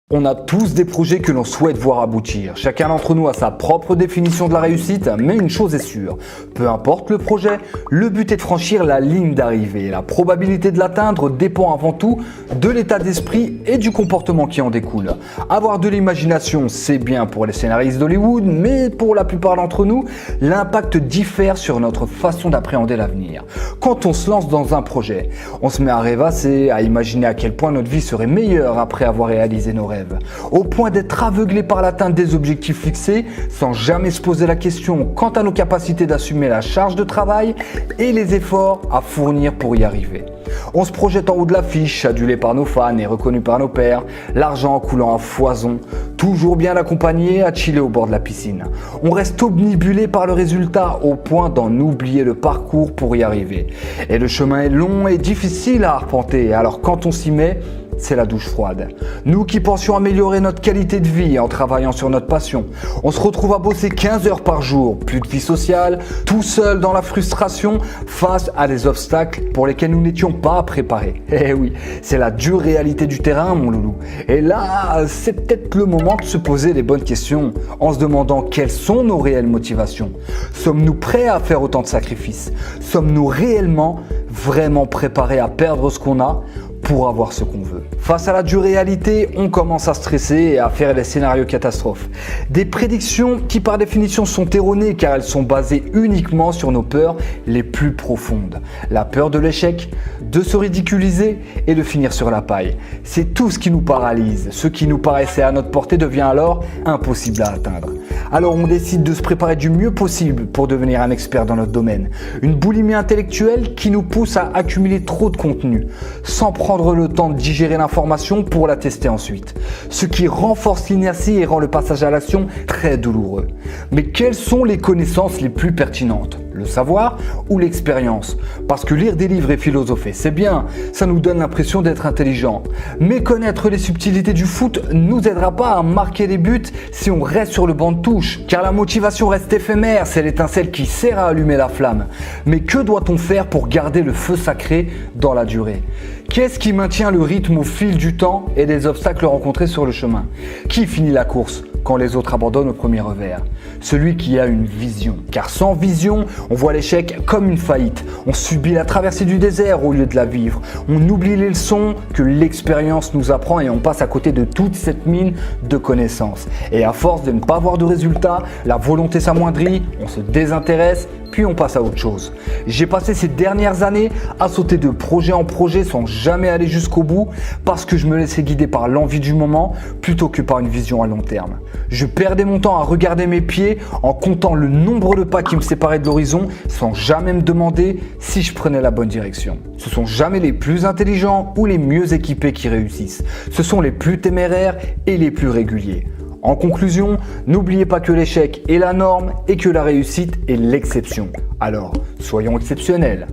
On a tous des projets que l'on souhaite voir aboutir. Chacun d'entre nous a sa propre définition de la réussite, mais une chose est sûre, peu importe le projet, le but est de franchir la ligne d'arrivée. La probabilité de l'atteindre dépend avant tout de l'état d'esprit et du comportement qui en découle. Avoir de l'imagination, c'est bien pour les scénaristes d'Hollywood, mais pour la plupart d'entre nous, l'impact diffère sur notre façon d'appréhender l'avenir. Quand on se lance dans un projet, on se met à rêvasser, à imaginer à quel point notre vie serait meilleure après avoir réalisé nos rêves. Au point d'être aveuglé par l'atteinte des objectifs fixés sans jamais se poser la question quant à nos capacités d'assumer la charge de travail et les efforts à fournir pour y arriver. On se projette en haut de l'affiche, adulé par nos fans et reconnu par nos pairs, l'argent coulant à foison, toujours bien accompagné à chiller au bord de la piscine. On reste obnubilé par le résultat au point d'en oublier le parcours pour y arriver. Et le chemin est long et difficile à arpenter, alors quand on s'y met, c'est la douche froide. Nous qui pensions améliorer notre qualité de vie en travaillant sur notre passion, on se retrouve à bosser 15 heures par jour, plus de vie sociale, tout seul dans la frustration face à des obstacles pour lesquels nous n'étions pas préparés. Eh oui, c'est la dure réalité du terrain, mon loulou. Et là, c'est peut-être le moment de se poser les bonnes questions en se demandant quelles sont nos réelles motivations. Sommes-nous prêts à faire autant de sacrifices? Sommes-nous réellement, vraiment préparés à perdre ce qu'on a pour avoir ce qu'on veut? Face à la dure réalité, on commence à stresser et à faire des scénarios catastrophes. Des prédictions qui par définition sont erronées car elles sont basées uniquement sur nos peurs les plus profondes. La peur de l'échec, de se ridiculiser et de finir sur la paille. C'est tout ce qui nous paralyse. Ce qui nous paraissait à notre portée devient alors impossible à atteindre. Alors on décide de se préparer du mieux possible pour devenir un expert dans notre domaine. Une boulimie intellectuelle qui nous pousse à accumuler trop de contenu, sans prendre le temps de digérer l'information pour la tester ensuite. Ce qui renforce l'inertie et rend le passage à l'action très douloureux. Mais quelles sont les connaissances les plus pertinentes ? Le savoir ou l'expérience? Parce que lire des livres et philosopher, c'est bien, ça nous donne l'impression d'être intelligent. Mais connaître les subtilités du foot nous aidera pas à marquer les buts si on reste sur le banc de touche. Car la motivation reste éphémère, c'est l'étincelle qui sert à allumer la flamme. Mais que doit-on faire pour garder le feu sacré dans la durée? Qu'est-ce qui maintient le rythme au fil du temps et des obstacles rencontrés sur le chemin? Qui finit la course quand les autres abandonnent au premier revers? Celui qui a une vision. Car sans vision, on voit l'échec comme une faillite. On subit la traversée du désert au lieu de la vivre. On oublie les leçons que l'expérience nous apprend et on passe à côté de toute cette mine de connaissances. Et à force de ne pas avoir de résultats, la volonté s'amoindrit, on se désintéresse, puis on passe à autre chose. J'ai passé ces dernières années à sauter de projet en projet sans jamais aller jusqu'au bout parce que je me laissais guider par l'envie du moment plutôt que par une vision à long terme. Je perdais mon temps à regarder mes pieds en comptant le nombre de pas qui me séparaient de l'horizon sans jamais me demander si je prenais la bonne direction. Ce sont jamais les plus intelligents ou les mieux équipés qui réussissent. Ce sont les plus téméraires et les plus réguliers. En conclusion, n'oubliez pas que l'échec est la norme et que la réussite est l'exception. Alors, soyons exceptionnels.